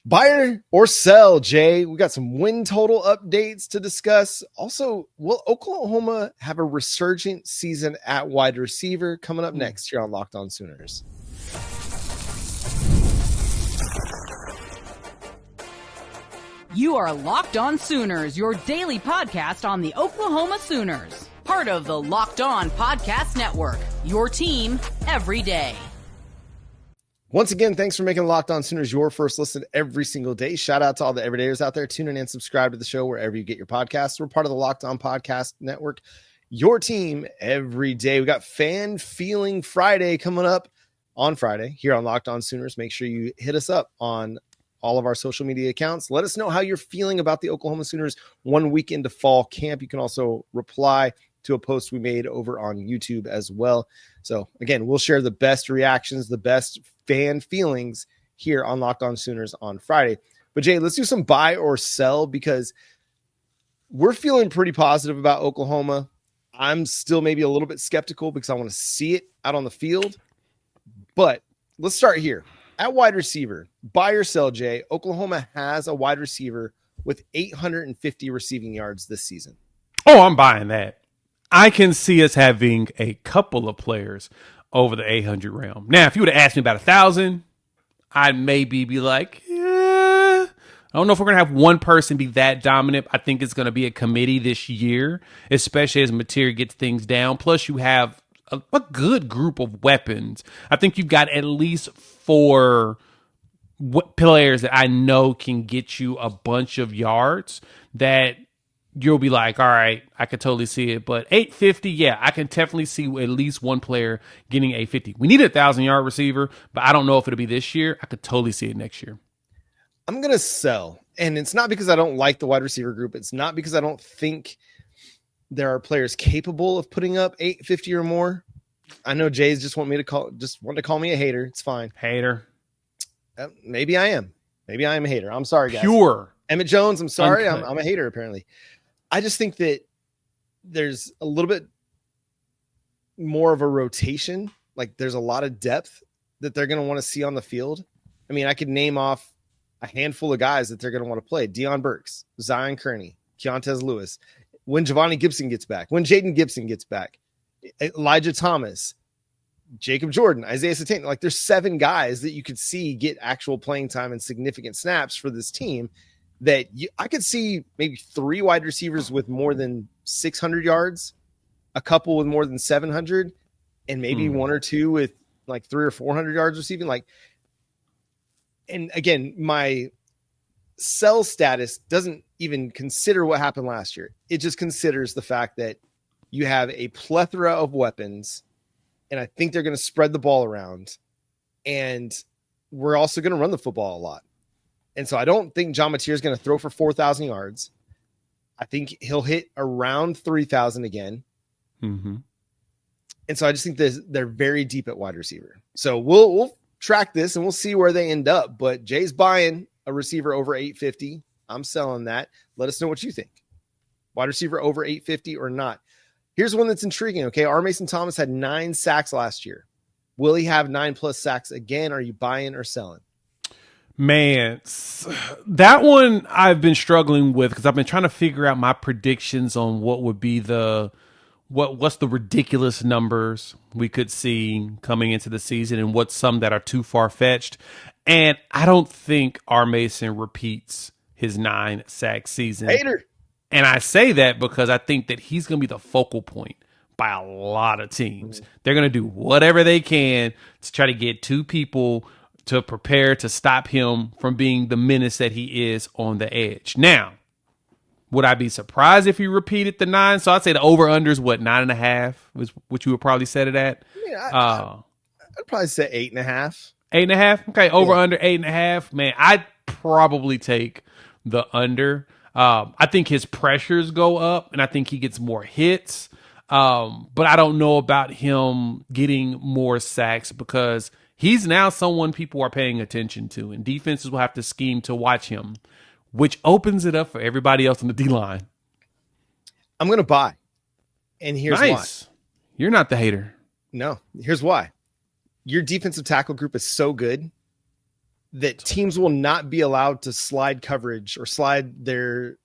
Buy or sell, Jay. We got some win total updates to discuss. Also, will Oklahoma have a resurgent season at wide receiver? Coming up next here on Locked On Sooners. You are Locked On Sooners, your daily podcast on the Oklahoma Sooners. Part of the Locked On Podcast Network, your team every day. Once again, thanks for making Locked On Sooners your first listen every single day. Shout out to all the everydayers out there. Tune in and subscribe to the show wherever you get your podcasts. We're part of the Locked On Podcast Network, your team every day. We got Fan Feeling Friday coming up on Friday here on Locked On Sooners. Make sure you hit us up on all of our social media accounts. Let us know how you're feeling about the Oklahoma Sooners 1 week into fall camp. You can also reply to a post we made over on YouTube as well. So again, we'll share the best reactions, the best fan feelings here on Locked On Sooners on Friday. But Jay, let's do some buy or sell because we're feeling pretty positive about Oklahoma. I'm still maybe a little bit skeptical because I want to see it out on the field. But let's start here. At wide receiver, buy or sell, Jay. Oklahoma has a wide receiver with 850 receiving yards this season. Oh, I'm buying that. I can see us having a couple of players over the 800 realm. Now, if you would have asked me about 1,000, I'd maybe be like, yeah. I don't know if we're going to have one person be that dominant. I think it's going to be a committee this year, especially as Mateer gets things down. Plus, you have a good group of weapons. I think you've got at least 4 players that I know can get you a bunch of yards that you'll be like, all right, I could totally see it. But 850, yeah, I can definitely see at least one player getting 850. We need a 1,000-yard receiver, but I don't know if it'll be this year. I could totally see it next year. I'm going to sell. And it's not because I don't like the wide receiver group. It's not because I don't think there are players capable of putting up 850 or more. I know Jay's just want to call me a hater. It's fine. Hater. Maybe I am. Maybe I am a hater. I'm sorry, guys. Pure. Emmett Jones, I'm sorry. I'm a hater, apparently. I just think that there's a little bit more of a rotation. Like there's a lot of depth that they're going to want to see on the field. I mean, I could name off a handful of guys that they're going to want to play. Deion Burks, Zion Kearney, Keontez Lewis. When Giovanni Gibson gets back, when Jaden Gibson gets back, Elijah Thomas, Jacob Jordan, Isaiah Satan. Like there's 7 guys that you could see get actual playing time and significant snaps for this team that I could see maybe 3 wide receivers with more than 600 yards, a couple with more than 700, and maybe 1 or 2 with like 300 or 400 yards receiving. Like, and again, my sell status doesn't even consider what happened last year. It just considers the fact that you have a plethora of weapons, and I think they're going to spread the ball around, and we're also going to run the football a lot. And so I don't think John Mateer is going to throw for 4,000 yards. I think he'll hit around 3,000 again. Mm-hmm. And so I just think they're very deep at wide receiver. So we'll track this and we'll see where they end up. But Jay's buying a receiver over 850. I'm selling that. Let us know what you think. Wide receiver over 850 or not. Here's one that's intriguing. Okay. R. Mason Thomas had 9 sacks last year. Will he have 9+ sacks again? Are you buying or selling? Man, that one I've been struggling with because I've been trying to figure out my predictions on what would be what's the ridiculous numbers we could see coming into the season and what's some that are too far-fetched. And I don't think R. Mason repeats his 9-sack season. Hater. And I say that because I think that he's going to be the focal point by a lot of teams. They're going to do whatever they can to try to get 2 people to prepare to stop him from being the menace that he is on the edge. Now, would I be surprised if he repeated the 9? So I'd say the over-under is what, 9.5 was what you would probably set it at? Yeah, I'd probably say 8.5. 8.5? Okay, over-under 8.5. Man, I'd probably take the under. I think his pressures go up, and I think he gets more hits. But I don't know about him getting more sacks because he's now someone people are paying attention to, and defenses will have to scheme to watch him, which opens it up for everybody else on the D-line. I'm going to buy, and here's why. You're not the hater. No, here's why. Your defensive tackle group is so good that teams will not be allowed to slide coverage or slide their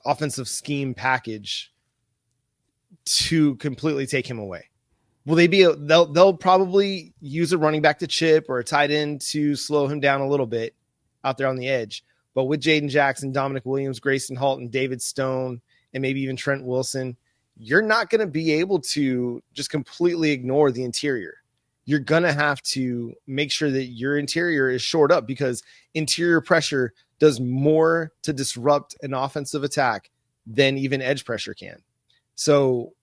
offensive scheme package to completely take him away. Will they be? They'll probably use a running back to chip or a tight end to slow him down a little bit out there on the edge. But with Jaden Jackson, Dominic Williams, Grayson Halton, David Stone, and maybe even Trent Wilson, you're not going to be able to just completely ignore the interior. You're going to have to make sure that your interior is shored up, because interior pressure does more to disrupt an offensive attack than even edge pressure can. So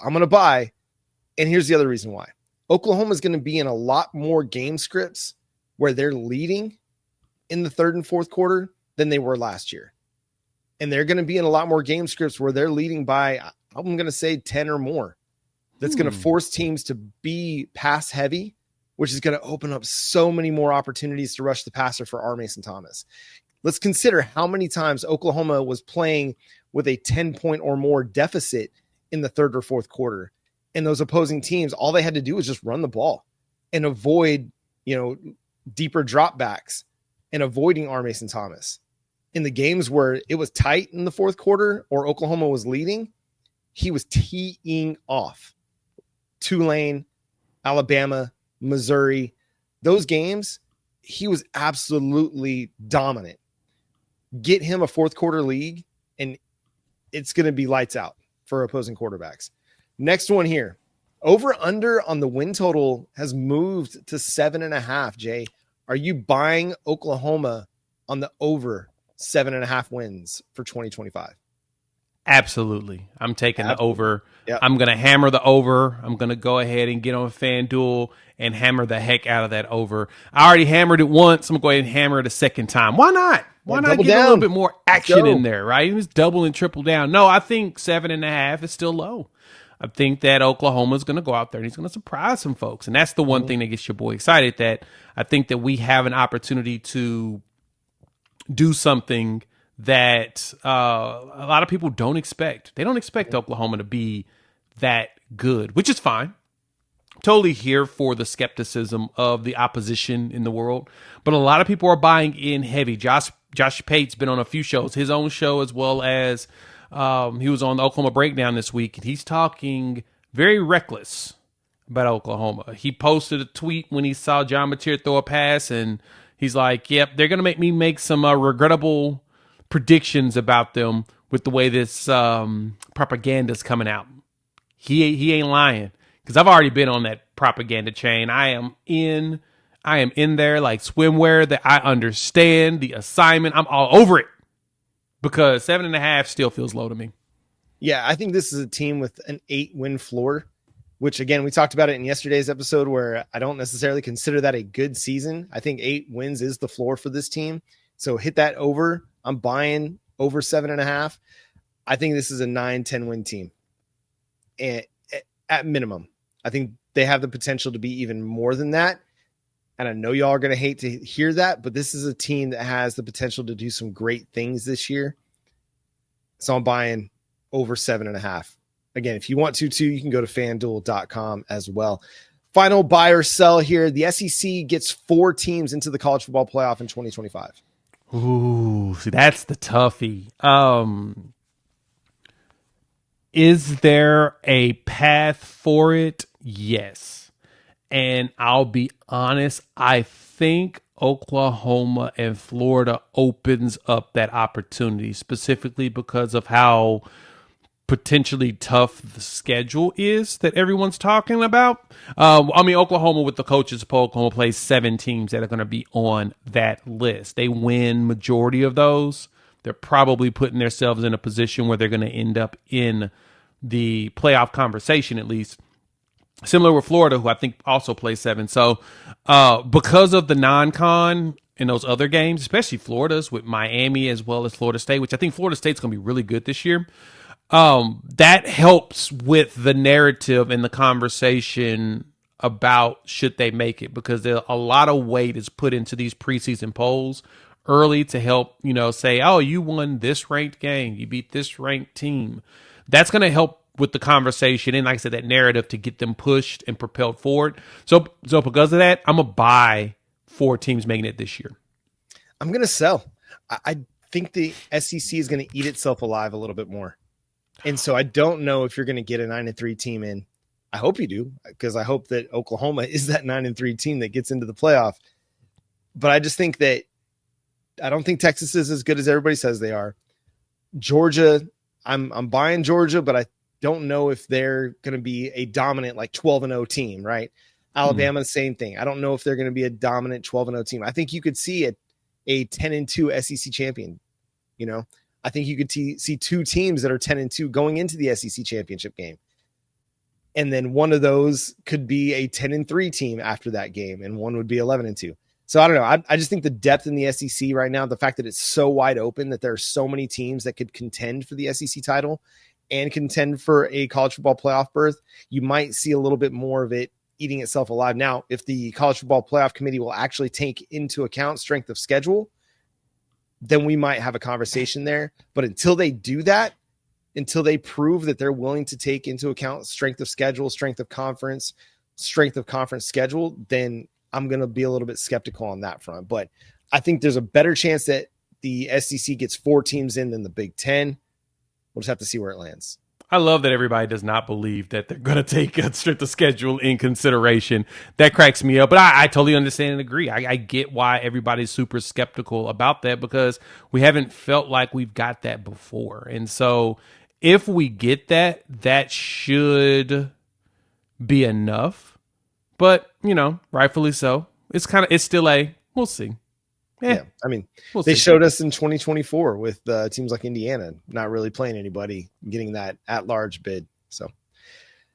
I'm going to buy. And here's the other reason why. Oklahoma is going to be in a lot more game scripts where they're leading in the third and fourth quarter than they were last year. And they're going to be in a lot more game scripts where they're leading by, I'm going to say 10 or more. That's going to force teams to be pass heavy, which is going to open up so many more opportunities to rush the passer for R. Mason Thomas. Let's consider how many times Oklahoma was playing with a 10-point or more deficit in the third or fourth quarter. And those opposing teams, all they had to do was just run the ball and avoid, deeper dropbacks and avoiding R. Mason Thomas. In the games where it was tight in the fourth quarter or Oklahoma was leading, he was teeing off. Tulane, Alabama, Missouri, those games, he was absolutely dominant. Get him a fourth quarter league, and it's going to be lights out for opposing quarterbacks. Next one here. Over under on the win total has moved to 7.5. Jay, are you buying Oklahoma on the over 7.5 wins for 2025? Absolutely. I'm taking the over. Yep. I'm going to hammer the over. I'm going to go ahead and get on FanDuel and hammer the heck out of that over. I already hammered it once. I'm going to go ahead and hammer it a second time. Why not? Why not get a little bit more action in there, right? It was double and triple down. No, I think 7.5 is still low. I think that Oklahoma is going to go out there and he's going to surprise some folks. And that's the one thing that gets your boy excited, that I think that we have an opportunity to do something that a lot of people don't expect. They don't expect Oklahoma to be that good, which is fine. Totally here for the skepticism of the opposition in the world. But a lot of people are buying in heavy. Josh Pate's been on a few shows, his own show, as well as he was on the Oklahoma Breakdown this week, and he's talking very reckless about Oklahoma. He posted a tweet when he saw John Mateer throw a pass, and he's like, yep, they're going to make me make some regrettable predictions about them with the way this propaganda is coming out. He ain't lying, because I've already been on that propaganda chain. I am in there like swimwear, that I understand the assignment. I'm all over it, because 7.5 still feels low to me. Yeah, I think this is a team with an 8-win floor, which, again, we talked about it in yesterday's episode, where I don't necessarily consider that a good season. I think 8 wins is the floor for this team. So hit that over. I'm buying over 7.5. I think this is a 9-10 win team. And at minimum, I think they have the potential to be even more than that. And I know y'all are going to hate to hear that, but this is a team that has the potential to do some great things this year. So I'm buying over 7.5. Again, if you want to too, you can go to FanDuel.com as well. Final buy or sell here. The SEC gets 4 teams into the college football playoff in 2025. Ooh, see, that's the toughie. Is there a path for it? Yes. And I'll be honest, I think Oklahoma and Florida opens up that opportunity, specifically because of how potentially tough the schedule is that everyone's talking about. Oklahoma, with the coaches poll, Oklahoma plays 7 teams that are going to be on that list. They win majority of those. They're probably putting themselves in a position where they're going to end up in the playoff conversation, at least. Similar with Florida, who I think also plays 7. So because of the non-con in those other games, especially Florida's with Miami as well as Florida State, which I think Florida State's going to be really good this year, that helps with the narrative and the conversation about should they make it, because a lot of weight is put into these preseason polls early to help, say, oh, you won this ranked game, you beat this ranked team. That's going to help with the conversation and, like I said, that narrative to get them pushed and propelled forward. So because of that, I'm a buy 4 teams making it this year. I'm going to sell. I think the SEC is going to eat itself alive a little bit more. And so I don't know if you're going to get a 9-3 team in. I hope you do, because I hope that Oklahoma is that 9-3 team that gets into the playoff. But I just think that I don't think Texas is as good as everybody says they are. Georgia, I'm buying Georgia, but I don't know if they're going to be a dominant like 12-0 team, right? Alabama, the same thing. I don't know if they're going to be a dominant 12-0 team. I think you could see a 10-2 SEC champion. You know, I think you could see 2 teams that are 10-2 going into the SEC championship game. And then one of those could be a 10-3 team after that game, and one would be 11-2. So I don't know. I just think the depth in the SEC right now, the fact that it's so wide open, that there are so many teams that could contend for the SEC title and contend for a college football playoff berth, you might see a little bit more of it eating itself alive. Now, if the college football playoff committee will actually take into account strength of schedule, then we might have a conversation there. But until they do that, until they prove that they're willing to take into account strength of schedule, strength of conference schedule, then I'm going to be a little bit skeptical on that front. But I think there's a better chance that the SEC gets 4 teams in than the Big Ten. We'll just have to see where it lands. I love that everybody does not believe that they're going to take a strength of schedule in consideration. That cracks me up. But I totally understand and agree. I get why everybody's super skeptical about that, because we haven't felt like we've got that before. And so if we get that, that should be enough. But, you know, rightfully so. It's still we'll see. Yeah. I mean, they showed us in 2024 with teams like Indiana not really playing anybody, getting that at-large bid. So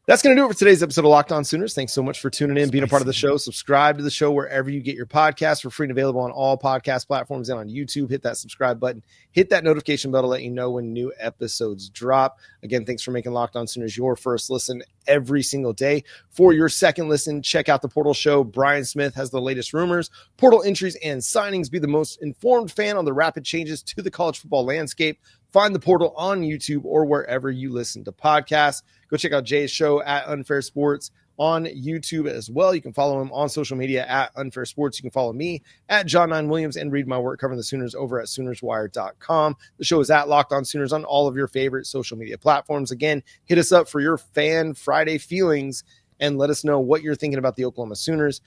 that's going to do it for today's episode of Locked On Sooners. Thanks so much for tuning in, being a part of the show. Subscribe to the show wherever you get your podcasts. We're free and available on all podcast platforms and on YouTube. Hit that subscribe button. Hit that notification bell to let you know when new episodes drop. Again, thanks for making Locked On Sooners your first listen every single day. For your second listen, check out the Portal Show. Brian Smith has the latest rumors, portal entries, and signings. Be the most informed fan on the rapid changes to the college football landscape. Find the Portal on YouTube or wherever you listen to podcasts. Go check out Jay's show at Unfair Sports on YouTube as well. You can follow him on social media at Unfair Sports. You can follow me at John 9 Williams and read my work covering the Sooners over at SoonersWire.com. The show is at Locked On Sooners on all of your favorite social media platforms. Again, hit us up for your Fan Friday feelings and let us know what you're thinking about the Oklahoma Sooners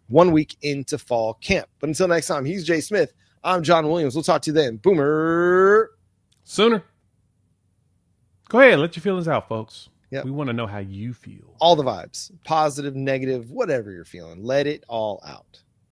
1 week into fall camp. But until next time, he's Jay Smith. I'm John Williams. We'll talk to you then. Boomer Sooner. Go ahead. Let your feelings out, folks. Yep. We want to know how you feel. All the vibes, positive, negative, whatever you're feeling. Let it all out.